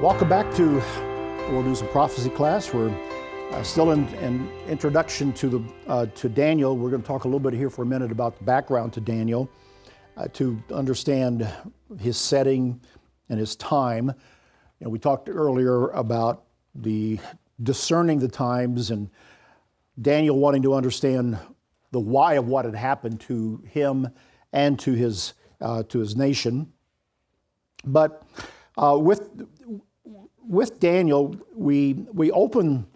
Welcome back to World News and Prophecy class. We're still in an introduction to Daniel. We're going to talk a little bit here for a minute about the background to Daniel to understand his setting and his time. You know, we talked earlier about the discerning the times and Daniel wanting to understand the why of what had happened to him and to his nation. But with Daniel, we open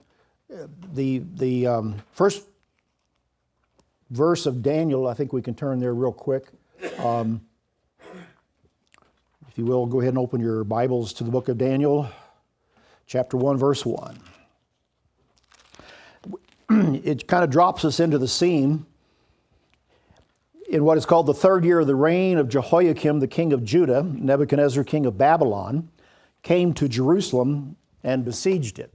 the first verse of Daniel. I think we can turn there real quick. If you will, go ahead and open your Bibles to the book of Daniel, chapter 1, verse 1. It kind of drops us into the scene in what is called the third year of the reign of Jehoiakim, the king of Judah. Nebuchadnezzar, king of Babylon, came to Jerusalem and besieged it.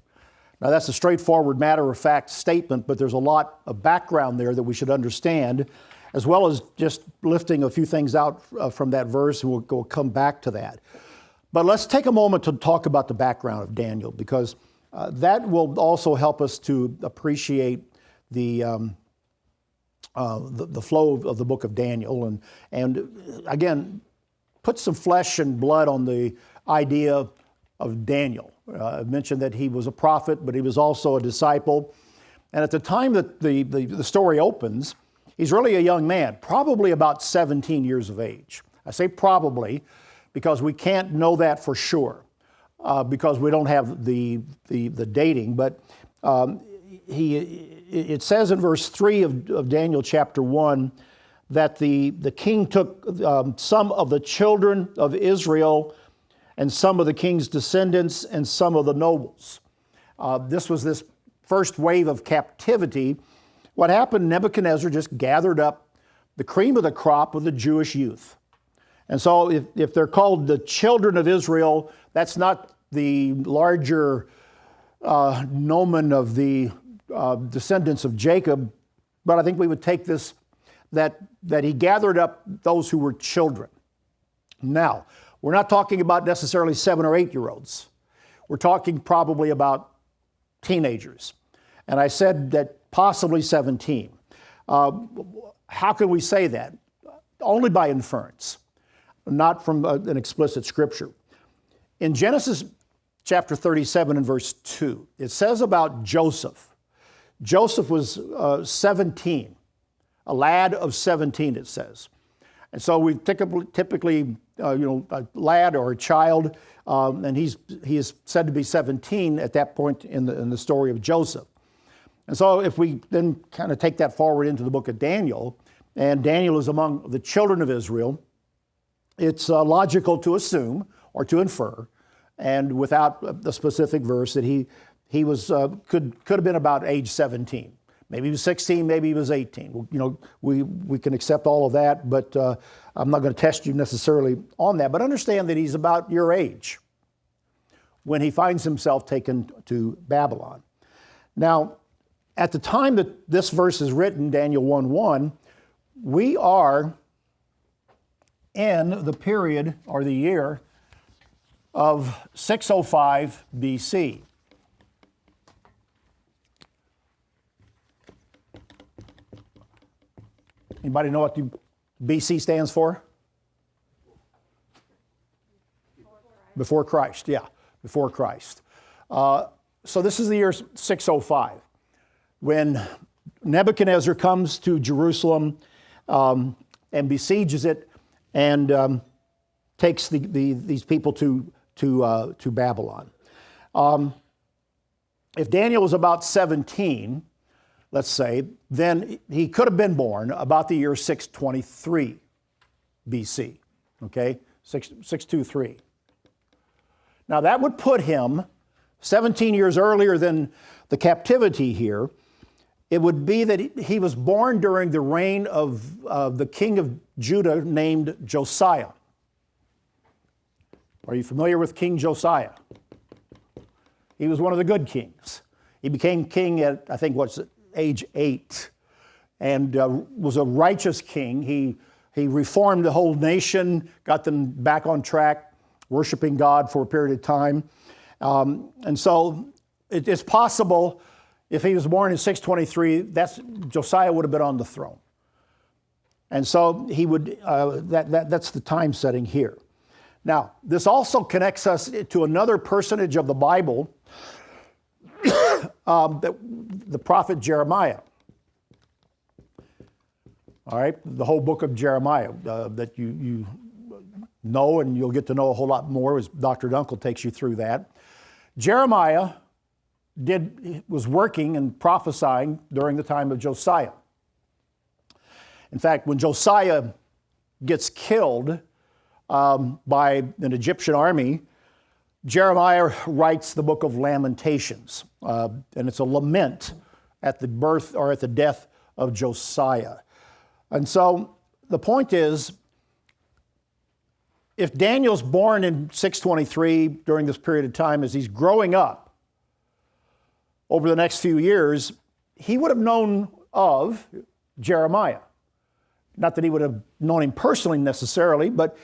Now that's a straightforward matter-of-fact statement, but there's a lot of background there that we should understand, as well as just lifting a few things out from that verse, and we'll come back to that. But let's take a moment to talk about the background of Daniel, because that will also help us to appreciate the flow of the book of Daniel, and again, put some flesh and blood on the idea of Daniel. I mentioned that he was a prophet, but he was also a disciple. And at the time that the story opens, he's really a young man, probably about 17 years of age. I say probably because we can't know that for sure, because we don't have the dating. But it says in verse 3 of Daniel chapter 1 that the king took some of the children of Israel and some of the king's descendants and some of the nobles. This was this first wave of captivity. What happened, Nebuchadnezzar just gathered up the cream of the crop of the Jewish youth. And so if they're called the children of Israel, that's not the larger nomen of the descendants of Jacob, but I think we would take this that he gathered up those who were children. Now, we're not talking about necessarily 7 or 8 year olds. We're talking probably about teenagers. And I said that possibly 17. How can we say that? Only by inference, not from an explicit scripture. In Genesis chapter 37 and verse 2, it says about Joseph. Joseph was 17, a lad of 17, it says. And so we typically a lad or a child, and he is said to be 17 at that point in the story of Joseph. And so if we then kind of take that forward into the book of Daniel, and Daniel is among the children of Israel, it's logical to assume or to infer, and without the specific verse, that he was could have been about age 17. Maybe he was 16, maybe he was 18. You know, we can accept all of that, but I'm not going to test you necessarily on that. But understand that he's about your age when he finds himself taken to Babylon. Now, at the time that this verse is written, Daniel 1:1, we are in the period or the year of 605 BC. Anybody know what the BC stands for? Before Christ, yeah, before Christ. So this is the year 605, when Nebuchadnezzar comes to Jerusalem and besieges it and takes these people to Babylon. If Daniel was about 17, let's say, then he could have been born about the year 623 BC, okay? 623. Now that would put him 17 years earlier than the captivity here. It would be that he was born during the reign of the king of Judah named Josiah. Are you familiar with King Josiah? He was one of the good kings. He became king at, I think, age 8, and was a righteous king. He reformed the whole nation, got them back on track, worshiping God for a period of time. And so it's possible if he was born in 623, Josiah would have been on the throne. And so he would, that's the time setting here. Now, this also connects us to another personage of the Bible, the prophet Jeremiah. All right, the whole book of Jeremiah that you know, and you'll get to know a whole lot more as Dr. Dunkel takes you through that. Jeremiah was working and prophesying during the time of Josiah. In fact, when Josiah gets killed by an Egyptian army, Jeremiah writes the book of Lamentations, and it's a lament at the birth or at the death of Josiah. And so the point is, if Daniel's born in 623 during this period of time, as he's growing up over the next few years, he would have known of Jeremiah. Not that he would have known him personally necessarily, but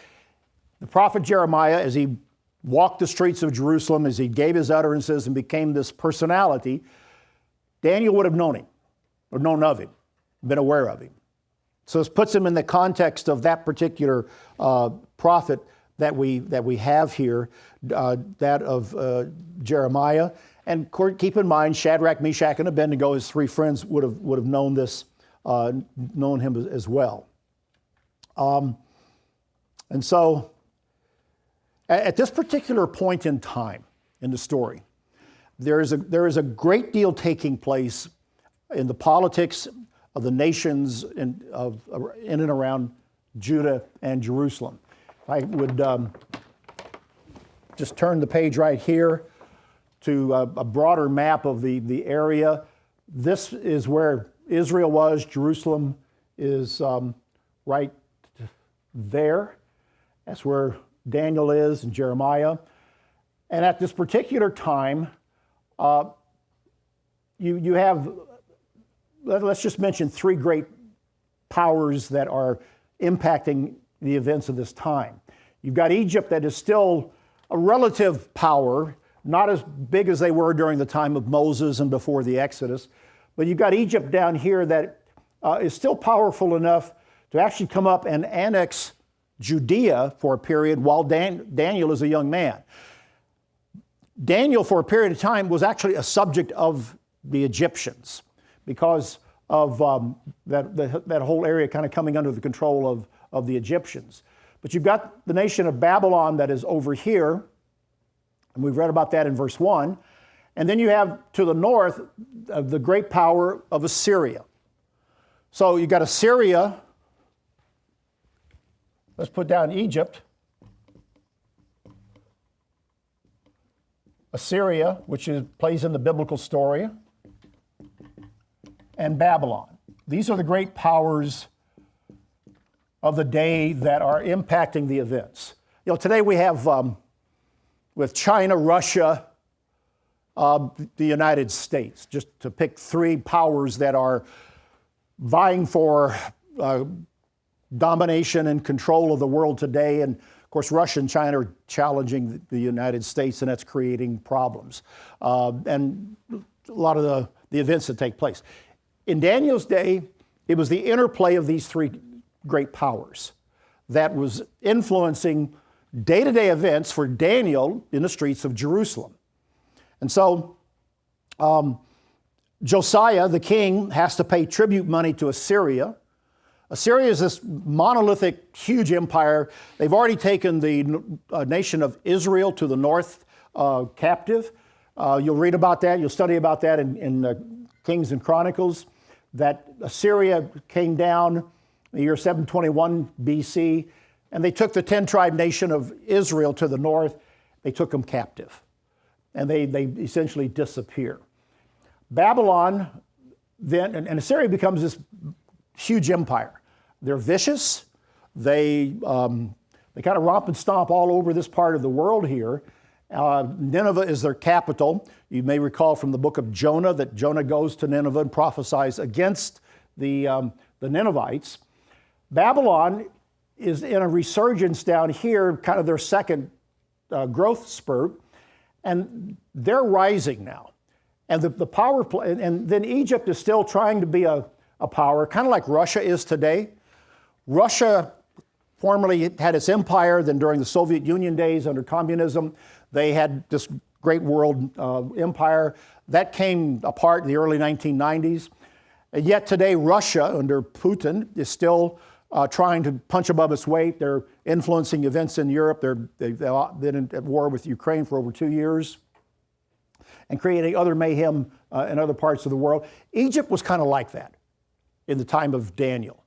the prophet Jeremiah, as he walked the streets of Jerusalem, as he gave his utterances and became this personality, Daniel would have known him, or known of him, been aware of him. So this puts him in the context of that particular prophet that we have here, that of Jeremiah. And keep in mind, Shadrach, Meshach, and Abednego, his three friends, would have known this, known him as well. And so, at this particular point in time in the story, there is a great deal taking place in the politics of the nations in and around Judah and Jerusalem. If I would just turn the page right here to a broader map of the area. This is where Israel was. Jerusalem is right there. That's where Daniel is and Jeremiah. And at this particular time, you have, let's just mention three great powers that are impacting the events of this time. You've got Egypt, that is still a relative power, not as big as they were during the time of Moses and before the Exodus, but you've got Egypt down here that is still powerful enough to actually come up and annex Judea for a period while Daniel is a young man. Daniel, for a period of time, was actually a subject of the Egyptians because of that whole area kind of coming under the control of the Egyptians. But you've got the nation of Babylon that is over here, and we've read about that in verse 1. And then you have to the north the great power of Assyria. So you've got Assyria. Let's put down Egypt. Assyria, which plays in the biblical story, and Babylon. These are the great powers of the day that are impacting the events. You know, today we have, with China, Russia, the United States, just to pick three powers that are vying for domination and control of the world today. And of course, Russia and China are challenging the United States, and that's creating problems. And a lot of the events that take place. In Daniel's day, it was the interplay of these three great powers that was influencing day-to-day events for Daniel in the streets of Jerusalem. And so Josiah, the king, has to pay tribute money to Assyria. Assyria is this monolithic, huge empire. They've already taken the nation of Israel to the north captive. You'll read about that. You'll study about that in Kings and Chronicles, that Assyria came down in the year 721 BC, and they took the 10-tribe nation of Israel to the north. They took them captive, and they essentially disappear. Babylon then, and Assyria becomes this huge empire. They're vicious. They kind of romp and stomp all over this part of the world here. Nineveh is their capital. You may recall from the book of Jonah that Jonah goes to Nineveh and prophesies against the Ninevites. Babylon is in a resurgence down here, kind of their second growth spurt. And they're rising now. And the power play, and then Egypt is still trying to be a power, kind of like Russia is today. Russia formerly had its empire, then during the Soviet Union days under communism, they had this great world empire. That came apart in the early 1990s. And yet today, Russia, under Putin, is still trying to punch above its weight. They're influencing events in Europe. They've been at war with Ukraine for over 2 years and creating other mayhem in other parts of the world. Egypt was kind of like that in the time of Daniel.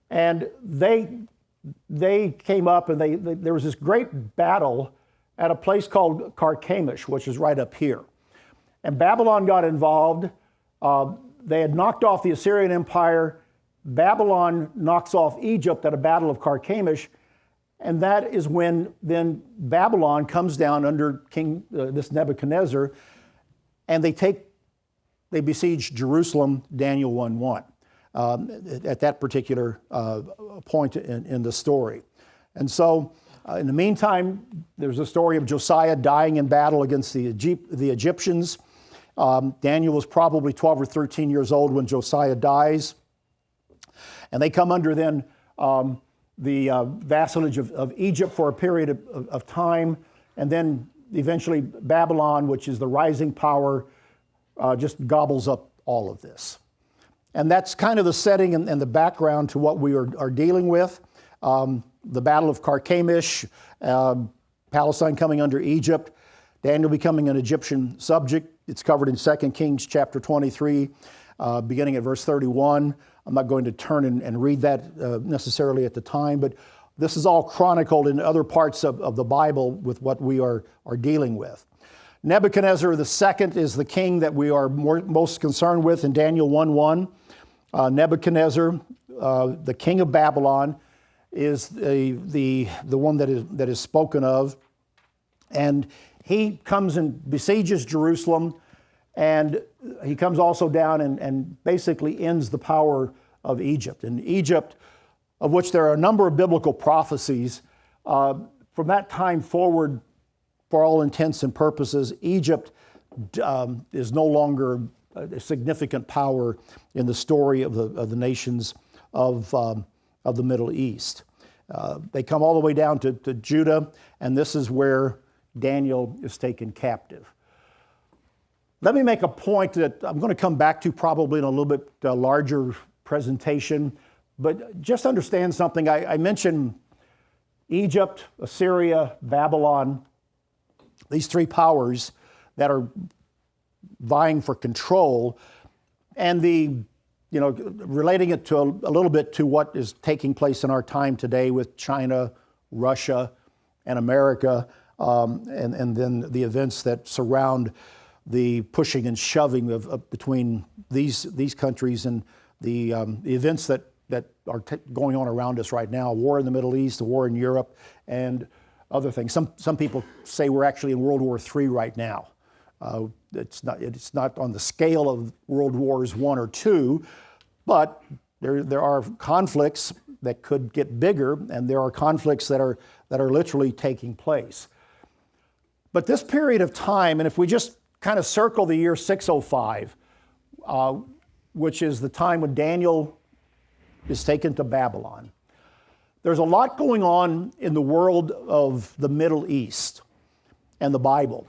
And they came up and there was this great battle at a place called Carchemish, which is right up here. And Babylon got involved. They had knocked off the Assyrian Empire. Babylon knocks off Egypt at a battle of Carchemish. And that is when then Babylon comes down under King this Nebuchadnezzar, and they besiege Jerusalem, Daniel 1:1, at that particular point in the story. And so in the meantime, there's a story of Josiah dying in battle against the Egyptians. Daniel was probably 12 or 13 years old when Josiah dies. And they come under then the vassalage of Egypt for a period of time. And then eventually Babylon, which is the rising power, just gobbles up all of this. And that's kind of the setting and the background to what we are dealing with. The Battle of Carchemish, Palestine coming under Egypt, Daniel becoming an Egyptian subject. It's covered in 2 Kings chapter 23, beginning at verse 31. I'm not going to turn and read that necessarily at the time, but this is all chronicled in other parts of the Bible with what we are dealing with. Nebuchadnezzar II is the king that we are most concerned with in Daniel 1:1. Nebuchadnezzar, the king of Babylon, is the one that is spoken of. And he comes and besieges Jerusalem, and he comes also down and basically ends the power of Egypt. And Egypt, of which there are a number of biblical prophecies, from that time forward, for all intents and purposes, Egypt is no longer a significant power in the story of the nations of the Middle East. They come all the way down to Judah, and this is where Daniel is taken captive. Let me make a point that I'm going to come back to probably in a little bit larger presentation, but just understand something. I mentioned Egypt, Assyria, Babylon, these three powers that are vying for control, and relating it to a little bit to what is taking place in our time today with China, Russia, and America, and then the events that surround the pushing and shoving between these countries and the events that are going on around us right now, a war in the Middle East, a war in Europe, and other things. Some people say we're actually in World War III right now. It's not on the scale of World Wars I or II, but there are conflicts that could get bigger, and there are conflicts that are literally taking place. But this period of time, and if we just kind of circle the year 605, which is the time when Daniel is taken to Babylon, there's a lot going on in the world of the Middle East and the Bible.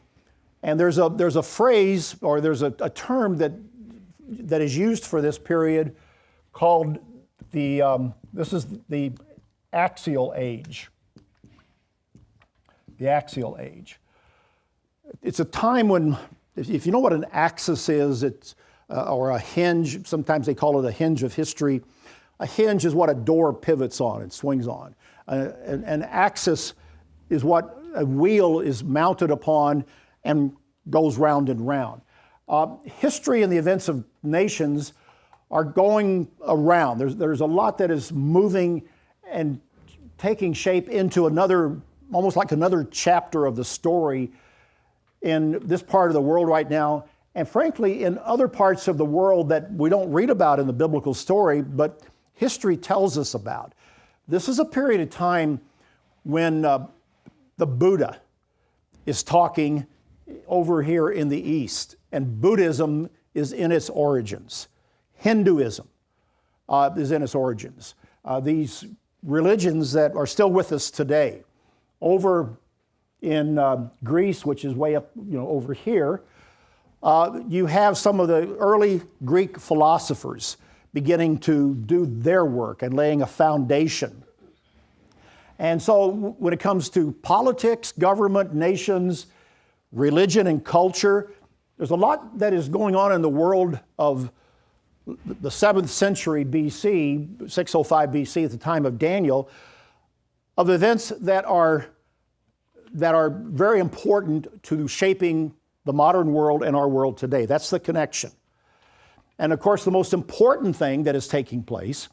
And there's a phrase, or there's a term that is used for this period called this is the axial age. The axial age. It's a time when, if you know what an axis is, it's or a hinge. Sometimes they call it a hinge of history. A hinge is what a door pivots on and swings on. An axis is what a wheel is mounted upon and goes round and round. History and the events of nations are going around. There's a lot that is moving and taking shape into almost like another chapter of the story in this part of the world right now, and frankly, in other parts of the world that we don't read about in the biblical story, but history tells us about. This is a period of time when the Buddha is talking over here in the East, and Buddhism is in its origins. Hinduism is in its origins. These religions that are still with us today. Over in Greece, which is way up, over here, you have some of the early Greek philosophers beginning to do their work and laying a foundation. And so when it comes to politics, government, nations, religion, and culture, there's a lot that is going on in the world of the 7th century BC, 605 BC at the time of Daniel, of events that are very important to shaping the modern world and our world today. That's the connection. And of course, the most important thing that is taking place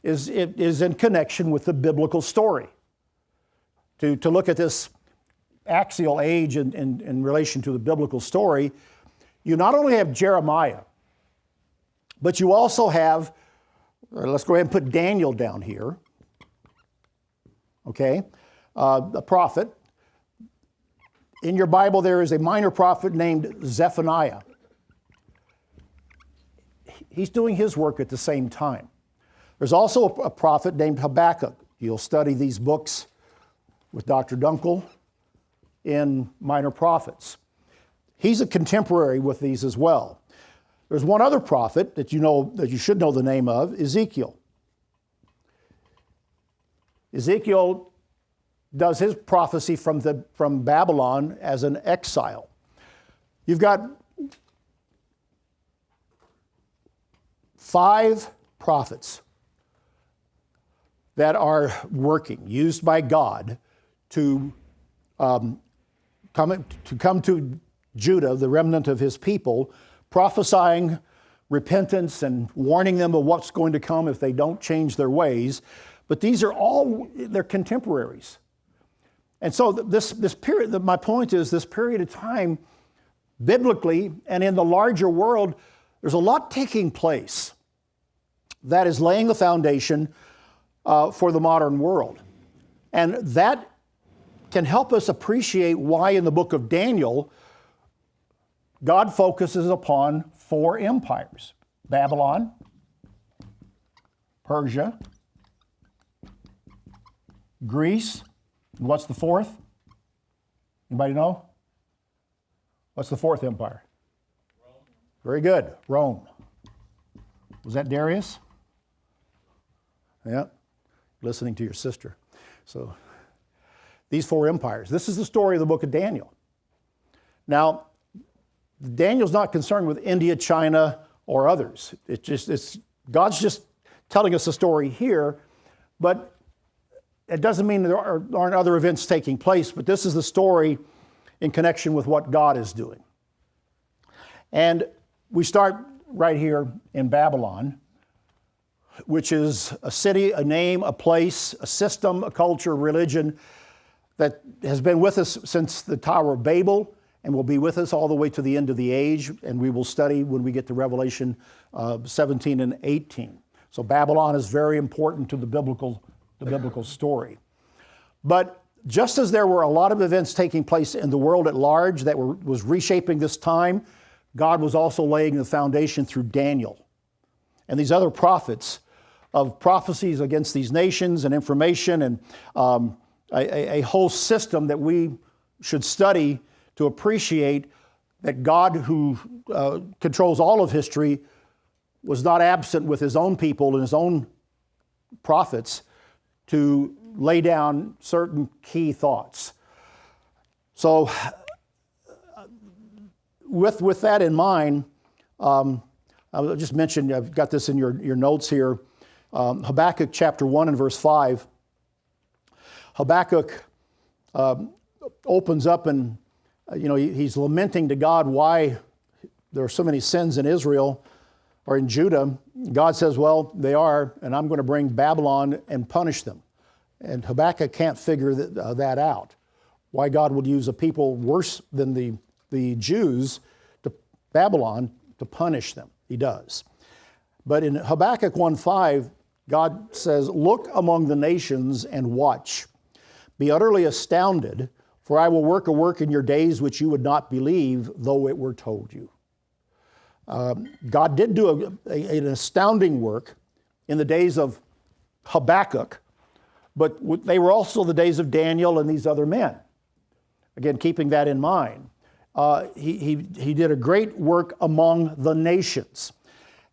is in connection with the biblical story. To look at this axial age in relation to the biblical story, you not only have Jeremiah, but you also have, let's go ahead and put Daniel down here, okay, a prophet. In your Bible, there is a minor prophet named Zephaniah. He's doing his work at the same time. There's also a prophet named Habakkuk. You'll study these books with Dr. Dunkel in Minor Prophets. He's a contemporary with these as well. There's one other prophet that you should know the name of, Ezekiel. Ezekiel does his prophecy from Babylon as an exile. You've got 5 prophets that are working, used by God to come to Judah, the remnant of his people, prophesying repentance and warning them of what's going to come if they don't change their ways. But these are all their contemporaries. And so this period, my point is this period of time, biblically and in the larger world, there's a lot taking place that is laying the foundation for the modern world. And that can help us appreciate why in the book of Daniel, God focuses upon 4 empires: Babylon, Persia, Greece, and what's the 4th? Anybody know? What's the 4th empire? Rome. Very good, Rome. Was that Darius? Yeah, listening to your sister. So these 4 empires. This is the story of the book of Daniel. Now, Daniel's not concerned with India, China, or others. God's just telling us a story here, but it doesn't mean there aren't other events taking place, but this is the story in connection with what God is doing. And we start right here in Babylon, which is a city, a name, a place, a system, a culture, religion that has been with us since the Tower of Babel and will be with us all the way to the end of the age, and we will study when we get to Revelation 17 and 18. So Babylon is very important to the biblical story. But just as there were a lot of events taking place in the world at large that was reshaping this time, God was also laying the foundation through Daniel and these other prophets of prophecies against these nations and information and a whole system that we should study to appreciate that God, who controls all of history, was not absent with his own people and his own prophets to lay down certain key thoughts. So with that in mind, I'll just mention, I've got this in your notes here, Habakkuk chapter 1 and verse 5. Habakkuk opens up and he's lamenting to God why there are so many sins in Israel or in Judah. God says, well, they are, and I'm going to bring Babylon and punish them. And Habakkuk can't figure that out. Why God would use a people worse than the Jews, Babylon, to punish them. He does. But in Habakkuk 1:5, God says, look among the nations and watch. Be utterly astounded, For I will work a work in your days which you would not believe, though it were told you. God did do an astounding work in the days of Habakkuk, but they were also the days of Daniel and these other men. Again, keeping that in mind. He did a great work among the nations.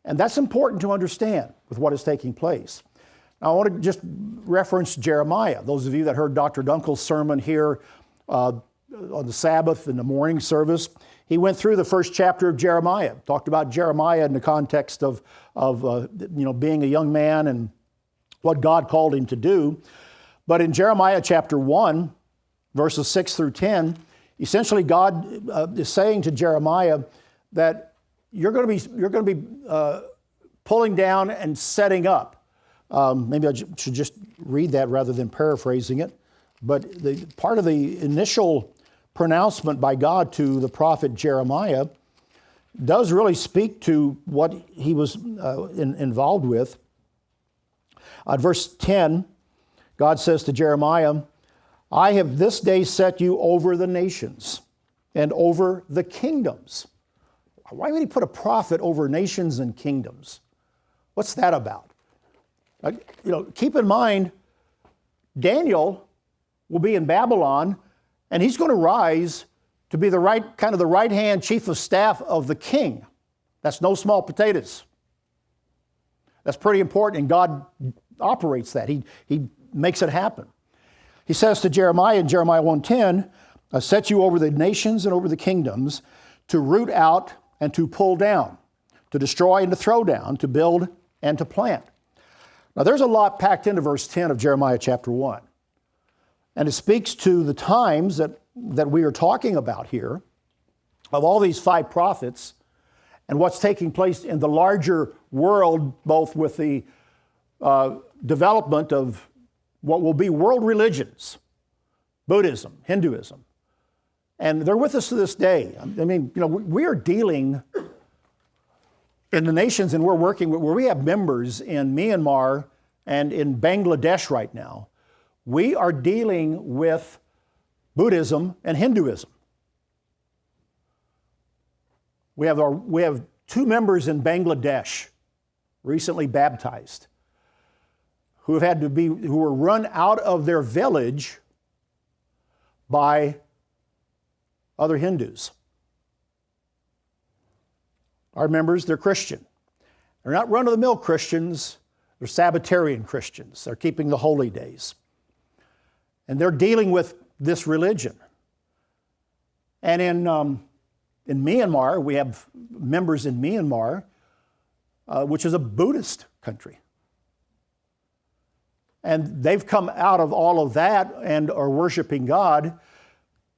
And that's important to understand with what is taking place. Now, I want to just reference Jeremiah. Those of you that heard Dr. Dunkel's sermon here on the Sabbath in the morning service, he went through the first chapter of Jeremiah, talked about Jeremiah in the context of being a young man and what God called him to do. But in Jeremiah chapter 1, verses 6 through 10, essentially God is saying to Jeremiah that you're going to be pulling down and setting up. Maybe I should just read that rather than paraphrasing it. But the part of the initial pronouncement by God to the prophet Jeremiah does really speak to what he was involved with. At verse 10, God says to Jeremiah, I have this day set you over the nations and over the kingdoms. Why would he put a prophet over nations and kingdoms? What's that about? Keep in mind, Daniel will be in Babylon, and he's going to rise to be the right-hand chief of staff of the king. That's no small potatoes. That's pretty important, and God operates that. He makes it happen. He says to Jeremiah in Jeremiah 1:10, I set you over the nations and over the kingdoms to root out and to pull down, to destroy and to throw down, to build and to plant. Now there's a lot packed into verse 10 of Jeremiah chapter 1. And it speaks to the times that we are talking about here, of all these 5 prophets, and what's taking place in the larger world, both with the development of what will be world religions, Buddhism, Hinduism. And they're with us to this day. I mean, we are dealing in the nations, and we're working where we have members in Myanmar and in Bangladesh right now. We are dealing with Buddhism and Hinduism. We have 2 members in Bangladesh recently baptized who were run out of their village by other Hindus. Our members, they're Christian. They're not run-of-the-mill Christians. They're Sabbatarian Christians. They're keeping the holy days. And they're dealing with this religion. And in Myanmar, we have members in Myanmar, which is a Buddhist country. And they've come out of all of that and are worshiping God.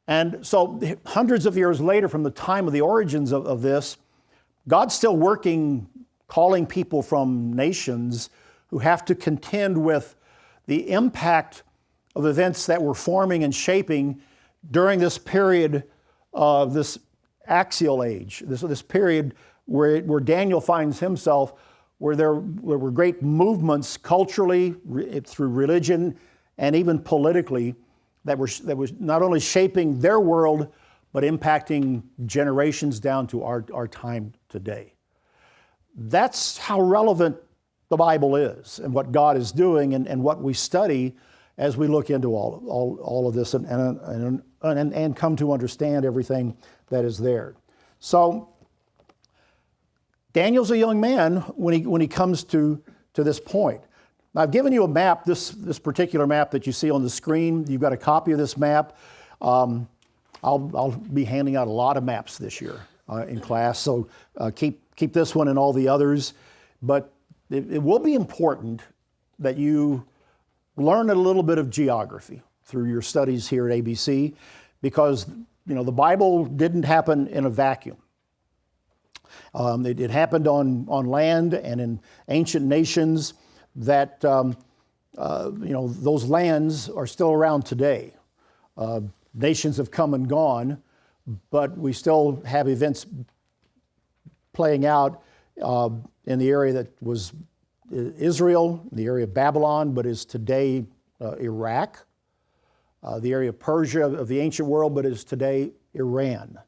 And so hundreds of years later, from the time of the origins of this, God's still working, calling people from nations who have to contend with the impact of events that were forming and shaping during this period of this axial age, this period where Daniel finds himself, where there were great movements culturally, through religion, and even politically, that was not only shaping their world, but impacting generations down to our time today. That's how relevant the Bible is and what God is doing and what we study as we look into all of this and come to understand everything that is there. So Daniel's a young man when he comes to this point. Now, I've given you a map, this particular map that you see on the screen. You've got a copy of this map. I'll be handing out a lot of maps this year in class, so keep this one and all the others. But it will be important that you learn a little bit of geography through your studies here at ABC, because the Bible didn't happen in a vacuum. It happened on land and in ancient nations that those lands are still around today. Nations have come and gone, but we still have events playing out in the area that was Israel, the area of Babylon, but is today Iraq. the area of Persia of the ancient world, but is today Iran.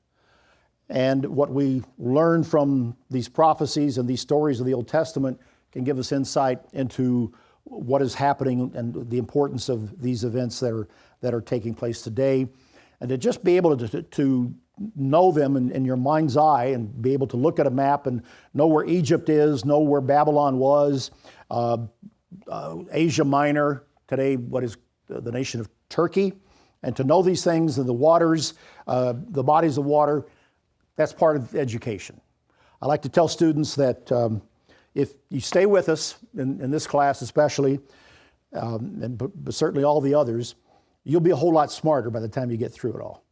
And what we learn from these prophecies and these stories of the Old Testament can give us insight into what is happening and the importance of these events that are taking place today. And to just be able to know them in your mind's eye and be able to look at a map and know where Egypt is, know where Babylon was, Asia Minor, today what is the nation of Turkey, and to know these things and the waters, the bodies of water, that's part of education. I like to tell students that if you stay with us in this class especially, but certainly all the others, you'll be a whole lot smarter by the time you get through it all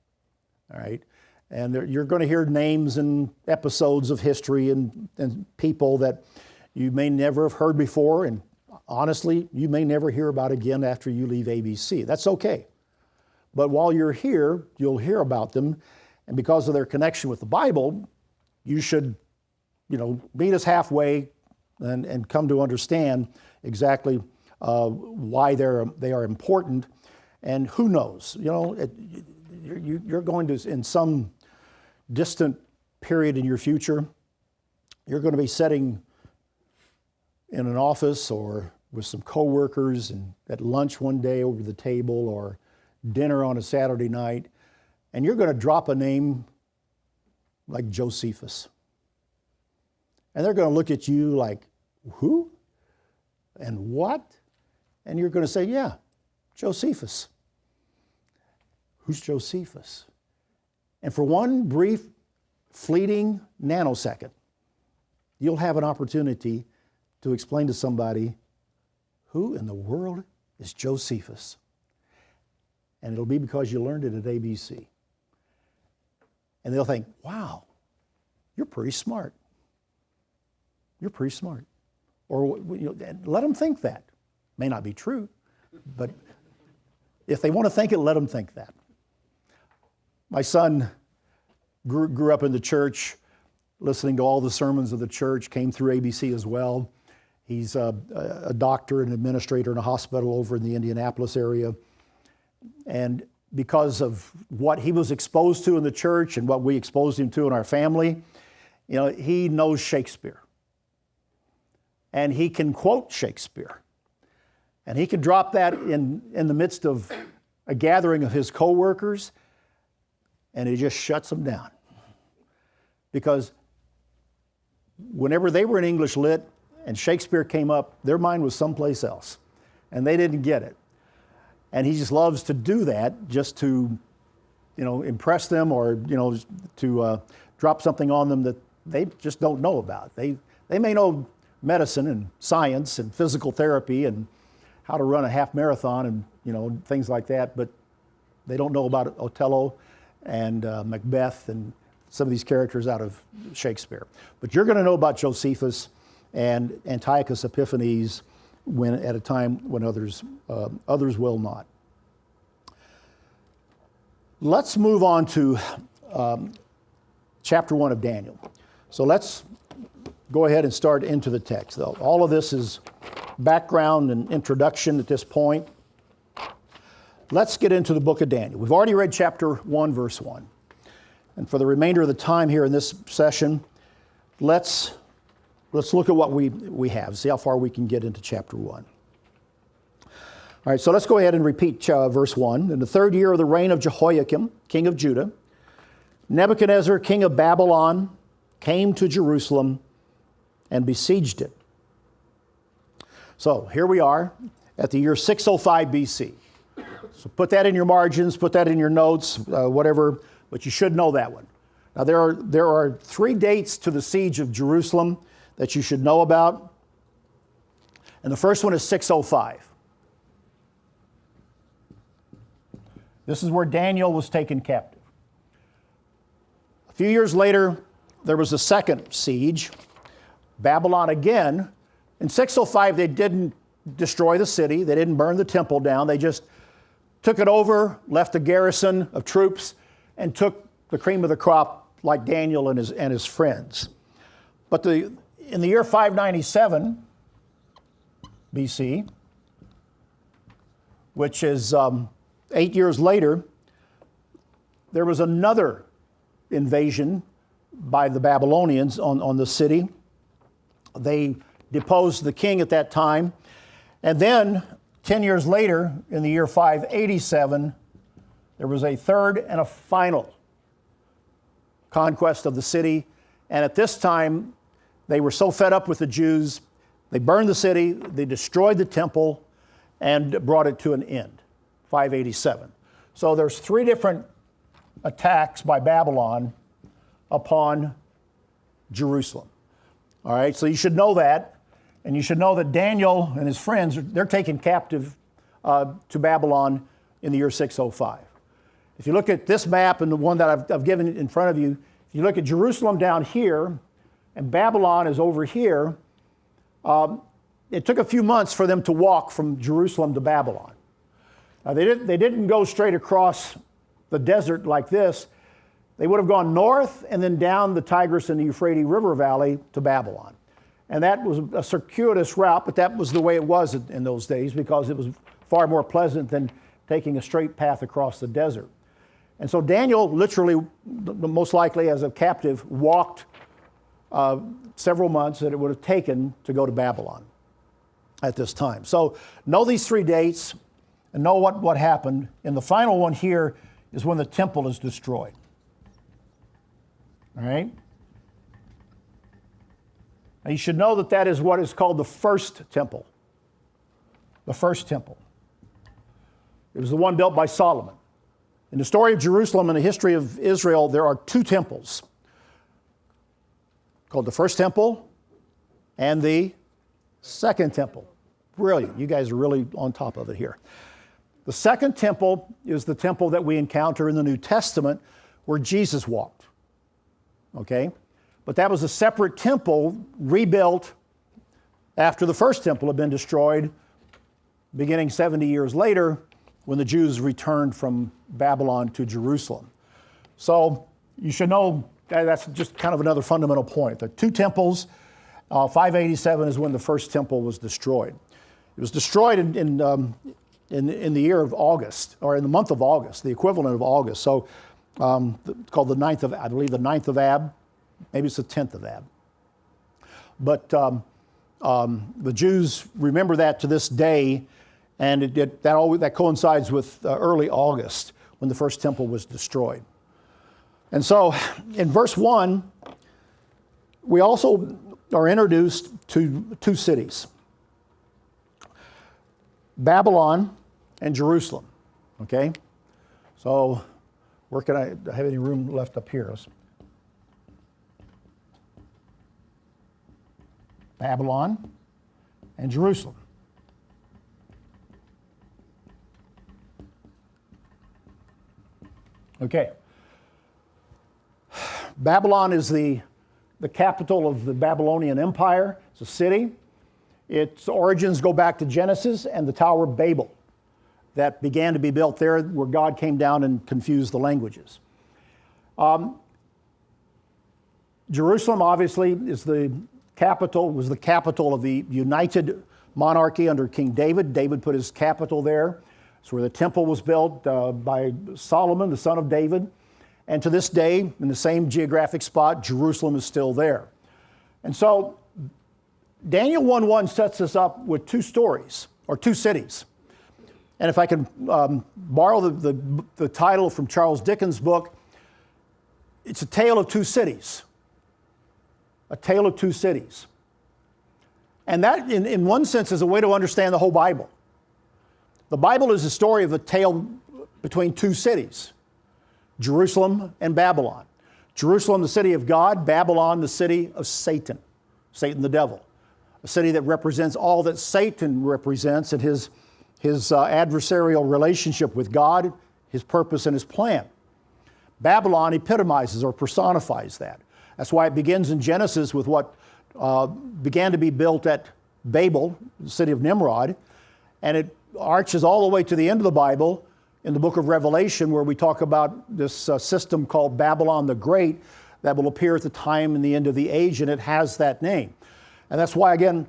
right? And you're going to hear names and episodes of history and people that you may never have heard before, and honestly, you may never hear about again after you leave ABC. That's okay. But while you're here, you'll hear about them, and because of their connection with the Bible, you should, meet us halfway and come to understand exactly why they are important. And who knows? You're going to, in some distant period in your future, you're going to be sitting in an office or with some coworkers and at lunch one day over the table or dinner on a Saturday night, and you're going to drop a name like Josephus. And they're going to look at you like, who? And what? And you're going to say, yeah, Josephus. Who's Josephus? And for one brief, fleeting nanosecond, you'll have an opportunity to explain to somebody, who in the world is Josephus? And it'll be because you learned it at ABC. And they'll think, wow, you're pretty smart. You're pretty smart. Or let them think that. May not be true, but if they want to think it, let them think that. My son grew up in the church, listening to all the sermons of the church, came through ABC as well. He's a doctor and administrator in a hospital over in the Indianapolis area. And because of what he was exposed to in the church and what we exposed him to in our family, he knows Shakespeare. And he can quote Shakespeare. And he can drop that in the midst of a gathering of his coworkers, and he just shuts them down. Because whenever they were in English Lit and Shakespeare came up, their mind was someplace else, and they didn't get it. And he just loves to do that just to, impress them or, to drop something on them that they just don't know about. They may know medicine and science and physical therapy and how to run a half marathon and, things like that, but they don't know about Othello and Macbeth and some of these characters out of Shakespeare. But you're going to know about Josephus and Antiochus Epiphanes at a time when others will not. Let's move on to chapter 1 of Daniel. So let's go ahead and start into the text. All of this is background and introduction at this point. Let's get into the book of Daniel. We've already read chapter 1, verse 1. And for the remainder of the time here in this session, let's look at what we have, see how far we can get into chapter 1. All right, so let's go ahead and repeat verse 1. In the third year of the reign of Jehoiakim, king of Judah, Nebuchadnezzar, king of Babylon, came to Jerusalem and besieged it. So here we are at the year 605 BC. So put that in your margins, put that in your notes, whatever, but you should know that one. Now there are 3 dates to the siege of Jerusalem that you should know about. And the first one is 605. This is where Daniel was taken captive. A few years later, there was a second siege, Babylon again. In 605, they didn't destroy the city. They didn't burn the temple down. They just took it over, left a garrison of troops, and took the cream of the crop like Daniel and his friends. But in the year 597 BC, which is 8 years later, there was another invasion by the Babylonians on the city. They deposed the king at that time. And then, 10 years later, in the year 587, there was a third and a final conquest of the city. And at this time, they were so fed up with the Jews, they burned the city, they destroyed the temple, and brought it to an end, 587. So there's three different attacks by Babylon upon Jerusalem. All right, so you should know that, and you should know that Daniel and his friends, they're taken captive to Babylon in the year 605. If you look at this map and the one that I've given in front of you, if you look at Jerusalem down here, and Babylon is over here, it took a few months for them to walk from Jerusalem to Babylon. They didn't go straight across the desert like this. They would have gone north and then down the Tigris and the Euphrates River Valley to Babylon. And that was a circuitous route, but that was the way it was in those days because it was far more pleasant than taking a straight path across the desert. And so Daniel literally, most likely as a captive, walked several months that it would have taken to go to Babylon at this time. So know these three dates and know what happened. And the final one here is when the temple is destroyed. All right? Now you should know that that is what is called the first temple. The first temple. It was the one built by Solomon. In the story of Jerusalem and the history of Israel, there are two temples called the first temple and the second temple. Brilliant. You guys are really on top of it here. The second temple is the temple that we encounter in the New Testament where Jesus walked. Okay? But that was a separate temple rebuilt after the first temple had been destroyed, beginning 70 years later when the Jews returned from Babylon to Jerusalem. So you should know that's just kind of another fundamental point. The two temples, 587 is when the first temple was destroyed. It was destroyed in the year of August, or in the month of August, the equivalent of August. So called the 9th of, I believe the 9th of Ab, maybe it's the 10th of Ab. But the Jews remember that to this day, and that coincides with early August when the first temple was destroyed. And so in verse 1, we also are introduced to two cities, Babylon and Jerusalem. Okay? So where can I have any room left up here? Babylon and Jerusalem. Okay. Babylon is the capital of the Babylonian Empire. It's a city. Its origins go back to Genesis and the Tower of Babel that began to be built there where God came down and confused the languages. Jerusalem obviously was the capital of the united monarchy under King David. David put his capital there. It's where the temple was built by Solomon, the son of David. And to this day, in the same geographic spot, Jerusalem is still there. And so Daniel 1:1 sets us up with two stories, or two cities. And if I can borrow the title from Charles Dickens' book, it's a tale of two cities. A tale of two cities. And that, in one sense, is a way to understand the whole Bible. The Bible is a story of a tale between two cities, Jerusalem and Babylon. Jerusalem, the city of God; Babylon, the city of Satan, Satan the devil. A city that represents all that Satan represents in his adversarial relationship with God, his purpose and his plan. Babylon epitomizes or personifies that. That's why it begins in Genesis with what began to be built at Babel, the city of Nimrod, and it arches all the way to the end of the Bible in the book of Revelation, where we talk about this system called Babylon the Great that will appear at the time and the end of the age, and it has that name. And that's why, again,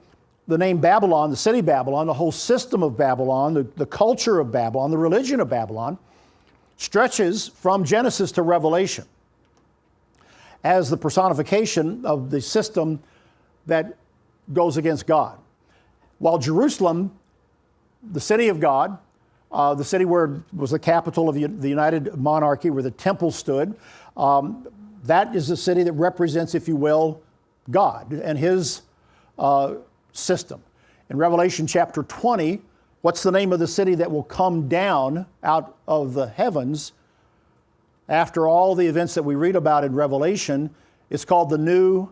the name Babylon, the city Babylon, the whole system of Babylon, the culture of Babylon, the religion of Babylon, stretches from Genesis to Revelation as the personification of the system that goes against God. While Jerusalem, the city of God, the city where was the capital of the United Monarchy, where the temple stood, that is the city that represents, if you will, God and his system. In Revelation chapter 20, what's the name of the city that will come down out of the heavens after all the events that we read about in Revelation? It's called the New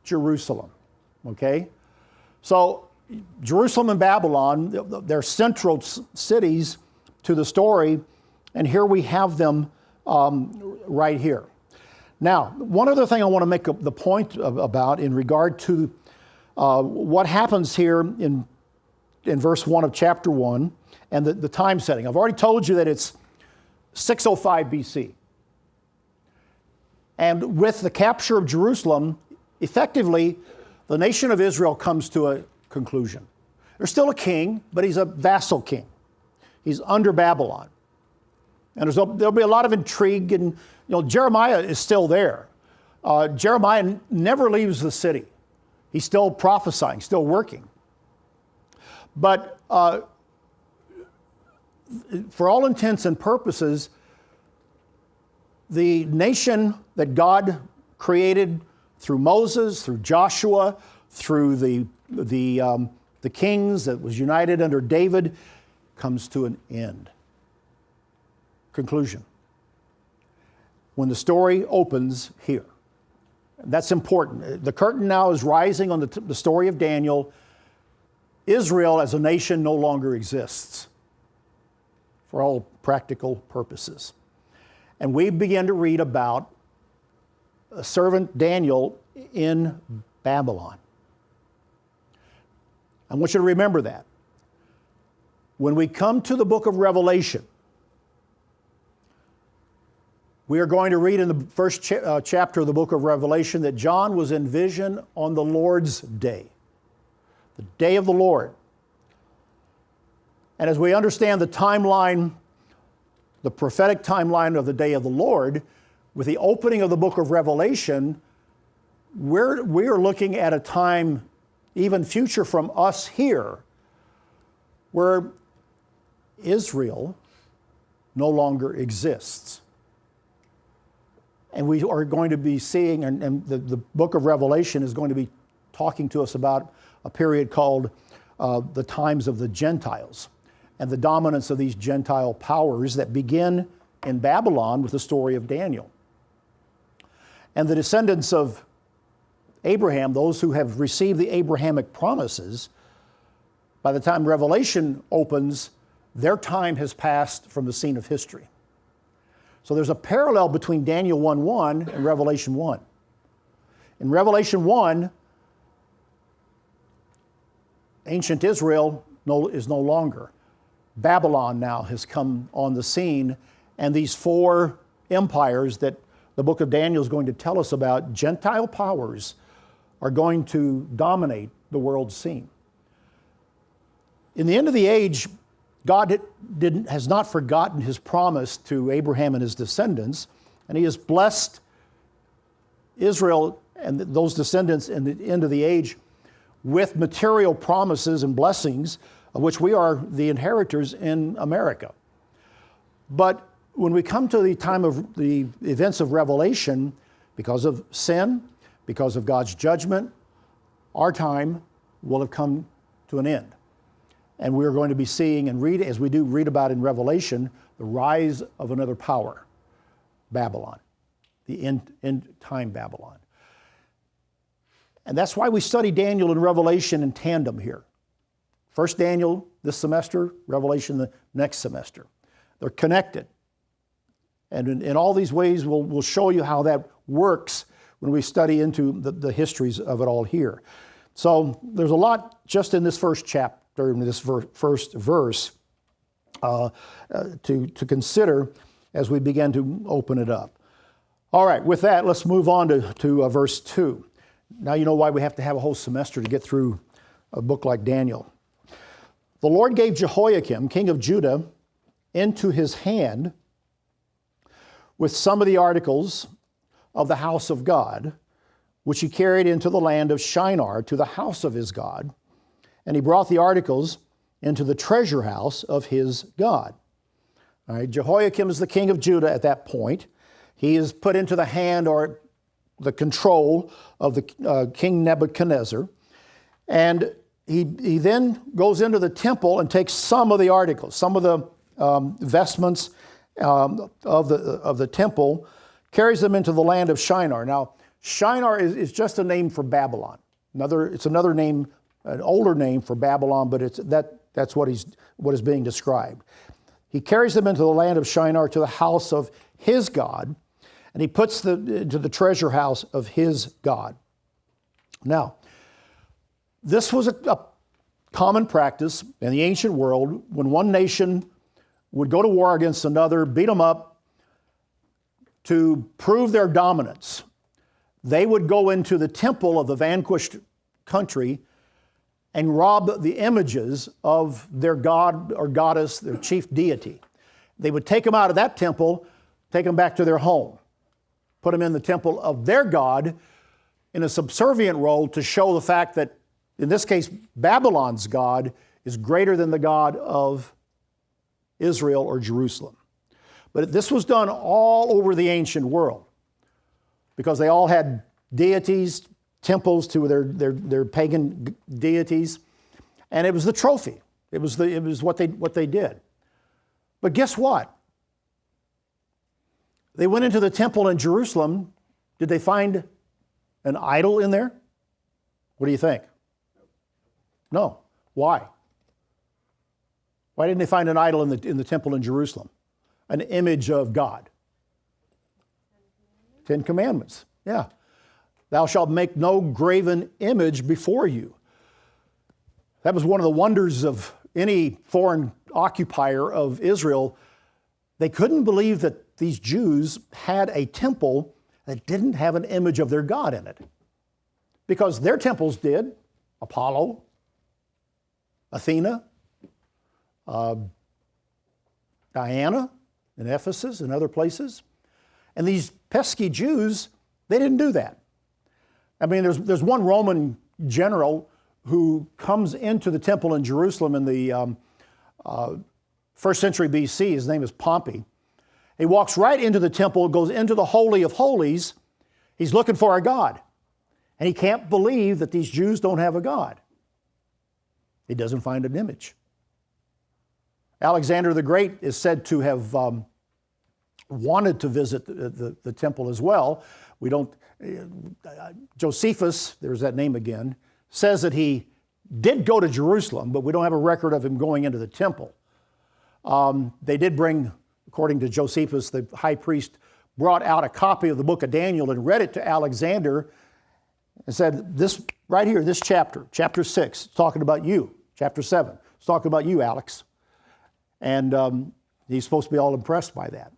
Jerusalem. Okay? So Jerusalem and Babylon, they're central cities to the story, and here we have them right here. Now, one other thing I want to make the point about in regard to what happens here in verse 1 of chapter 1 and the time setting. I've already told you that it's 605 BC. And with the capture of Jerusalem, effectively, the nation of Israel comes to a conclusion. There's still a king, but he's a vassal king. He's under Babylon. And there'll be a lot of intrigue, and Jeremiah is still there. Jeremiah never leaves the city. He's still prophesying, still working. But for all intents and purposes, the nation that God created through Moses, through Joshua, through the kings that was united under David, comes to an end. Conclusion. When the story opens here. That's important. The curtain now is rising on the story of Daniel. Israel as a nation no longer exists for all practical purposes. And we begin to read about a servant Daniel in Babylon. I want you to remember that. When we come to the book of Revelation, we are going to read in the first chapter of the book of Revelation that John was in vision on the Lord's day, the day of the Lord. And as we understand the timeline, the prophetic timeline of the day of the Lord, with the opening of the book of Revelation, we are looking at a time even future from us here, where Israel no longer exists. And we are going to be seeing, and the book of Revelation is going to be talking to us about a period called the times of the Gentiles and the dominance of these Gentile powers that begin in Babylon with the story of Daniel. And the descendants of Abraham, those who have received the Abrahamic promises, by the time Revelation opens, their time has passed from the scene of history. So there's a parallel between Daniel 1:1 and Revelation 1. In Revelation 1, ancient Israel is no longer. Babylon now has come on the scene, and these four empires that the book of Daniel is going to tell us about, Gentile powers, are going to dominate the world scene. In the end of the age, God has not forgotten his promise to Abraham and his descendants, and he has blessed Israel and those descendants in the end of the age with material promises and blessings, of which we are the inheritors in America. But when we come to the time of the events of Revelation, because of sin, because of God's judgment, our time will have come to an end. And we're going to be seeing and read, as we do read about in Revelation, the rise of another power, Babylon, the end time Babylon. And that's why we study Daniel and Revelation in tandem here. First Daniel this semester, Revelation the next semester. They're connected. And in all these ways, we'll show you how that works when we study into the histories of it all here. So there's a lot just in this first chapter, in this first verse, to consider as we begin to open it up. All right, with that, let's move on to verse 2. Now you know why we have to have a whole semester to get through a book like Daniel. The Lord gave Jehoiakim, king of Judah, into his hand with some of the articles of the house of God, which he carried into the land of Shinar to the house of his God. And he brought the articles into the treasure house of his God. All right, Jehoiakim is the king of Judah at that point. He is put into the hand or the control of the King Nebuchadnezzar. And he then goes into the temple and takes some of the articles, some of the vestments of the temple, carries them into the land of Shinar. Now, Shinar is just a name for Babylon. It's another name, an older name for Babylon, but that's what is being described. He carries them into the land of Shinar to the house of his God, and he puts them into the treasure house of his God. Now, this was a common practice in the ancient world when one nation would go to war against another, beat them up to prove their dominance. They would go into the temple of the vanquished country and rob the images of their god or goddess, their chief deity. They would take them out of that temple, take them back to their home, put them in the temple of their god in a subservient role to show the fact that, in this case, Babylon's God is greater than the God of Israel or Jerusalem. But this was done all over the ancient world because they all had deities, temples to their pagan deities, and it was the trophy. It was what they did. But guess what? They went into the temple in Jerusalem. Did they find an idol in there? What do you think? No. Why? Why didn't they find an idol in the temple in Jerusalem? An image of God. 10 Commandments. Yeah. Thou shalt make no graven image before you. That was one of the wonders of any foreign occupier of Israel. They couldn't believe that these Jews had a temple that didn't have an image of their God in it. Because their temples did. Apollo, Athena, Diana in Ephesus and other places. And these pesky Jews, they didn't do that. I mean, there's one Roman general who comes into the temple in Jerusalem in the first century BC. His name is Pompey. He walks right into the temple, goes into the Holy of Holies. He's looking for a God. And he can't believe that these Jews don't have a God. He doesn't find an image. Alexander the Great is said to have wanted to visit the temple as well. We don't. Josephus, there's that name again, says that he did go to Jerusalem, but we don't have a record of him going into the temple. They did bring, according to Josephus, the high priest brought out a copy of the book of Daniel and read it to Alexander and said, this right here, this chapter 6, it's talking about you. Chapter 7, it's talking about you, Alex. And he's supposed to be all impressed by that.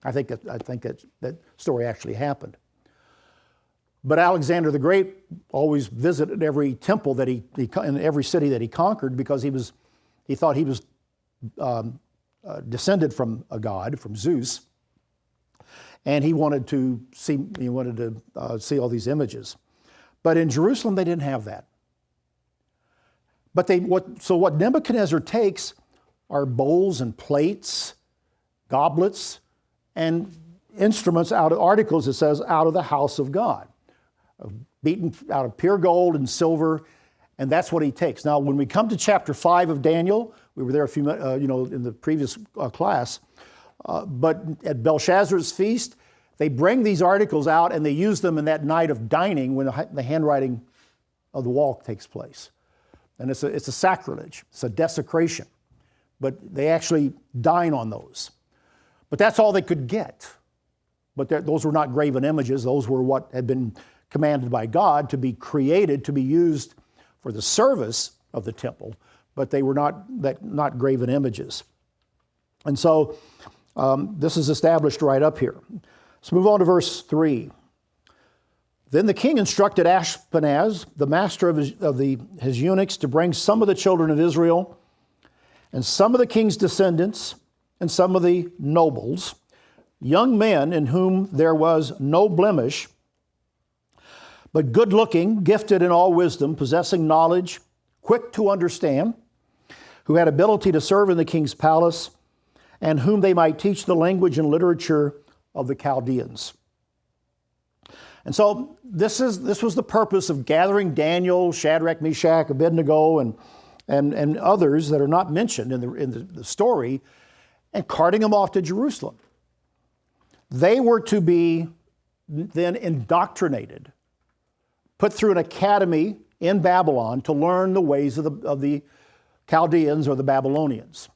I think that story actually happened. But Alexander the Great always visited every temple that he in every city that he conquered because he thought he was descended from a god, from Zeus, and he wanted to see all these images. But in Jerusalem, they didn't have that. But what Nebuchadnezzar takes are bowls and plates, goblets, and instruments articles, it says, out of the house of God, beaten out of pure gold and silver, and that's what he takes. Now, when we come to chapter 5 of Daniel, we were there a few in the previous class, but at Belshazzar's feast, they bring these articles out and they use them in that night of dining when the handwriting of the wall takes place. And it's a sacrilege, it's a desecration. But they actually dine on those. But that's all they could get. But those were not graven images. Those were what had been commanded by God to be created, to be used for the service of the temple. But they were not graven images. And so this is established right up here. Let's move on to verse 3. Then the king instructed Ashpenaz, the master of his eunuchs, to bring some of the children of Israel and some of the king's descendants and some of the nobles, young men in whom there was no blemish, but good-looking, gifted in all wisdom, possessing knowledge, quick to understand, who had ability to serve in the king's palace, and whom they might teach the language and literature of the Chaldeans. And so this was the purpose of gathering Daniel, Shadrach, Meshach, Abednego, and others that are not mentioned in the story, and carting them off to Jerusalem. They were to be then indoctrinated, put through an academy in Babylon to learn the ways of the Chaldeans or the Babylonians.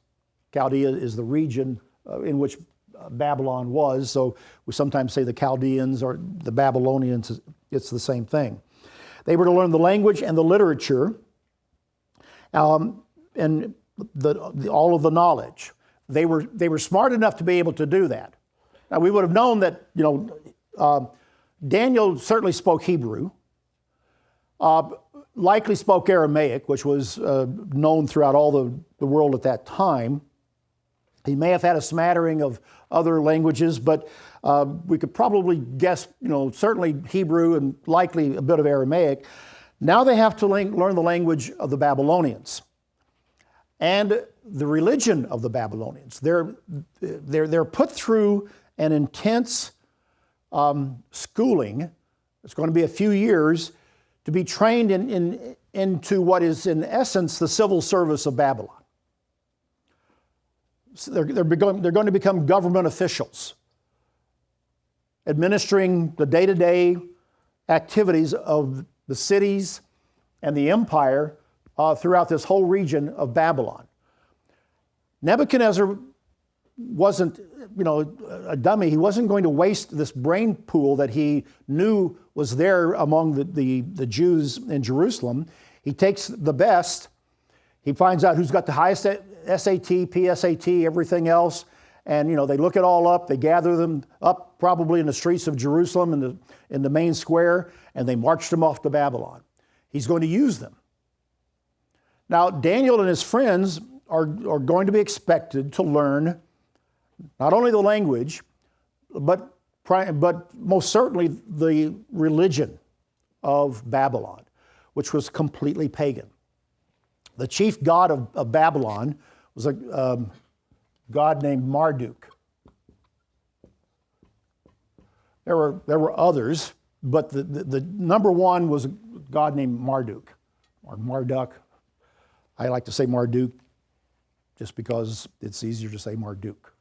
Chaldea is the region in which Babylon was, so we sometimes say the Chaldeans or the Babylonians. It's the same thing. They were to learn the language and the literature, and all of the knowledge. They were smart enough to be able to do that. Now we would have known that Daniel certainly spoke Hebrew, likely spoke Aramaic, which was known throughout all the world at that time. He may have had a smattering of other languages, but we could probably guess, certainly Hebrew and likely a bit of Aramaic. Now they have to learn the language of the Babylonians and the religion of the Babylonians. They're put through an intense schooling. It's going to be a few years to be trained into what is in essence the civil service of Babylon. So they're going to become government officials, administering the day-to-day activities of the cities and the empire throughout this whole region of Babylon. Nebuchadnezzar wasn't, a dummy. He wasn't going to waste this brain pool that he knew was there among the Jews in Jerusalem. He takes the best. He finds out who's got the highest SAT, PSAT, everything else, and they look it all up. They gather them up probably in the streets of Jerusalem in the main square, and they march them off to Babylon. He's going to use them. Now, Daniel and his friends are going to be expected to learn not only the language, but most certainly the religion of Babylon, which was completely pagan. The chief god of Babylon was a god named Marduk. There were others, but the number one was a god named Marduk, or Marduk. I like to say Marduk just because it's easier to say Marduk.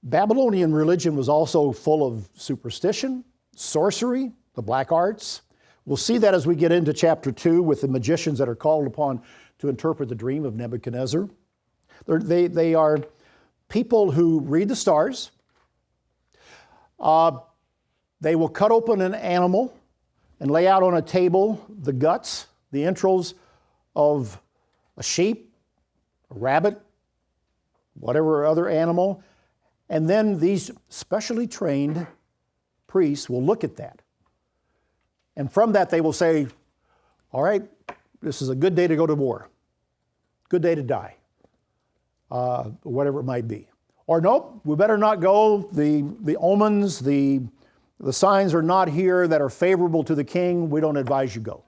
Babylonian religion was also full of superstition, sorcery, the black arts. We'll see that as we get into chapter 2 with the magicians that are called upon to interpret the dream of Nebuchadnezzar. They are people who read the stars. They will cut open an animal and lay out on a table the guts, the entrails of a sheep, a rabbit, whatever other animal. And then these specially trained priests will look at that. And from that they will say, all right, this is a good day to go to war. Good day to die. Whatever it might be. Or nope, we better not go. The omens, the signs are not here that are favorable to the king. We don't advise you go.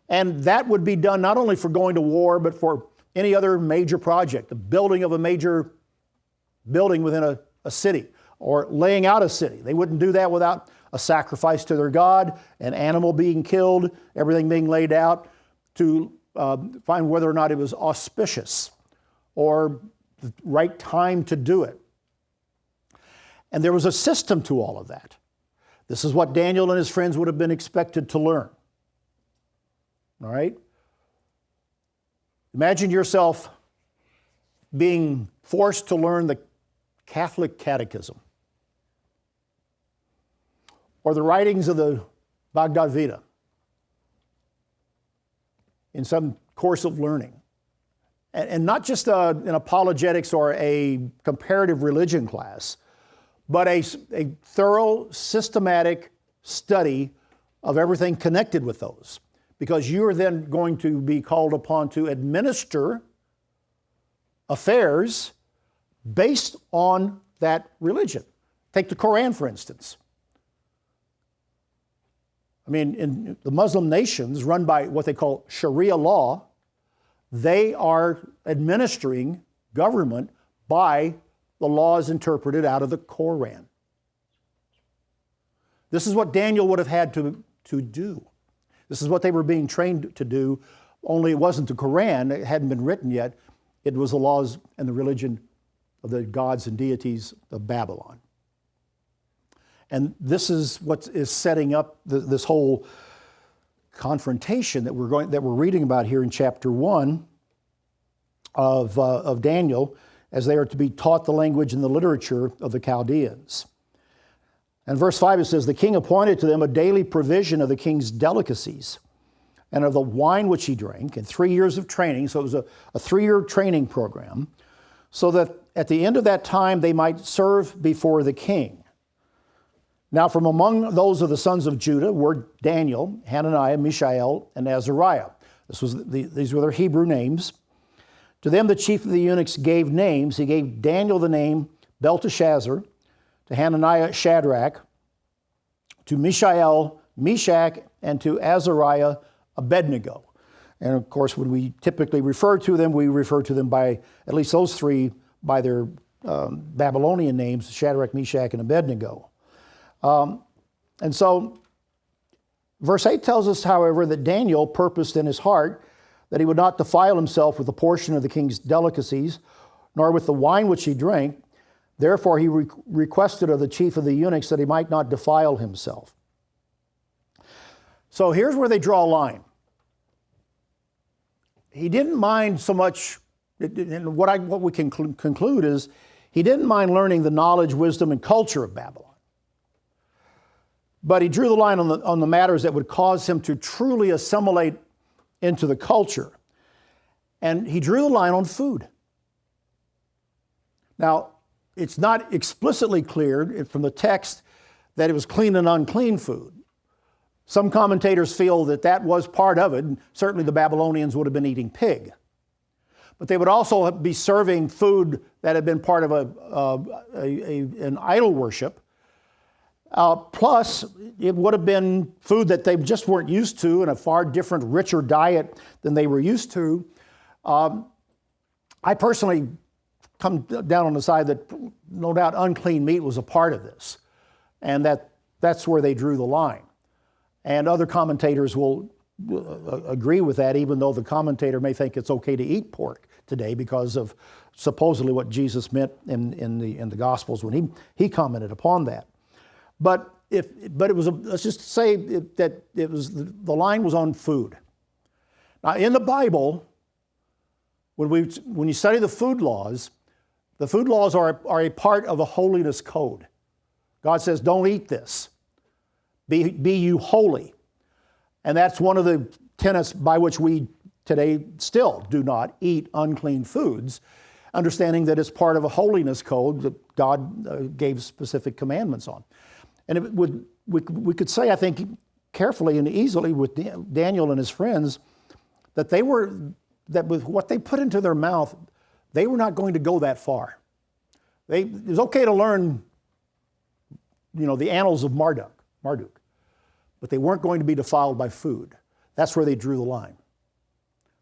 And that would be done not only for going to war, but for any other major project, the building of a major building within a city, or laying out a city. They wouldn't do that without a sacrifice to their God, an animal being killed, everything being laid out to find whether or not it was auspicious or the right time to do it. And there was a system to all of that. This is what Daniel and his friends would have been expected to learn. All right? Imagine yourself being forced to learn the Catholic Catechism or the writings of the Bhagavad Gita in some course of learning. And not just an apologetics or a comparative religion class, but a thorough, systematic study of everything connected with those. Because you are then going to be called upon to administer affairs based on that religion. Take the Quran, for instance. I mean, in the Muslim nations run by what they call Sharia law, they are administering government by the laws interpreted out of the Quran. This is what Daniel would have had to do. This is what they were being trained to do, only it wasn't the Quran, it hadn't been written yet. It was the laws and the religion of the gods and deities of Babylon. And this is what is setting up this whole confrontation that we're reading about here in chapter 1 of Daniel, as they are to be taught the language and the literature of the Chaldeans. And verse 5, it says, the king appointed to them a daily provision of the king's delicacies and of the wine which he drank, and 3 years of training. So it was a 3-year training program, so that at the end of that time they might serve before the king. Now from among those of the sons of Judah were Daniel, Hananiah, Mishael, and Azariah. These were their Hebrew names. To them the chief of the eunuchs gave names. He gave Daniel the name Belteshazzar, to Hananiah Shadrach, to Mishael Meshach, and to Azariah Abednego. And of course, when we typically refer to them, we refer to them by, at least those three, by their Babylonian names, Shadrach, Meshach, and Abednego. And so, verse 8 tells us, however, that Daniel purposed in his heart that he would not defile himself with a portion of the king's delicacies, nor with the wine which he drank. Therefore, he requested of the chief of the eunuchs that he might not defile himself. So here's where they draw a line. He didn't mind so much, and what we can conclude is, he didn't mind learning the knowledge, wisdom, and culture of Babylon. But he drew the line on the matters that would cause him to truly assimilate into the culture. And he drew the line on food. Now, it's not explicitly clear from the text that it was clean and unclean food. Some commentators feel that that was part of it, and certainly the Babylonians would have been eating pig. But they would also be serving food that had been part of an idol worship. Plus, it would have been food that they just weren't used to, and a far different, richer diet than they were used to. I personally come down on the side that no doubt unclean meat was a part of this, and that's where they drew the line. And other commentators will agree with that, even though the commentator may think it's okay to eat pork today because of supposedly what Jesus meant in the Gospels when he commented upon that. But it was let's just say that it was the line was on food. Now in the Bible, when you study the food laws are a part of a holiness code. God says, don't eat this. Be you holy. And that's one of the tenets by which we today still do not eat unclean foods, understanding that it's part of a holiness code that God gave specific commandments on. And we could say, I think, carefully and easily with Daniel and his friends, that with what they put into their mouth, they were not going to go that far. It was okay to learn, the annals of Marduk, but they weren't going to be defiled by food. That's where they drew the line.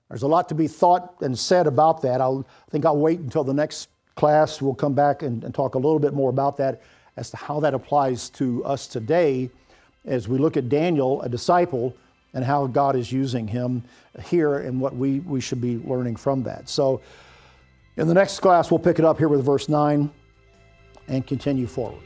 There's a lot to be thought and said about that. I think I'll wait until the next class. We'll come back and talk a little bit more about that as to how that applies to us today as we look at Daniel, a disciple, and how God is using him here and what we should be learning from that. So in the next class, we'll pick it up here with verse 9 and continue forward.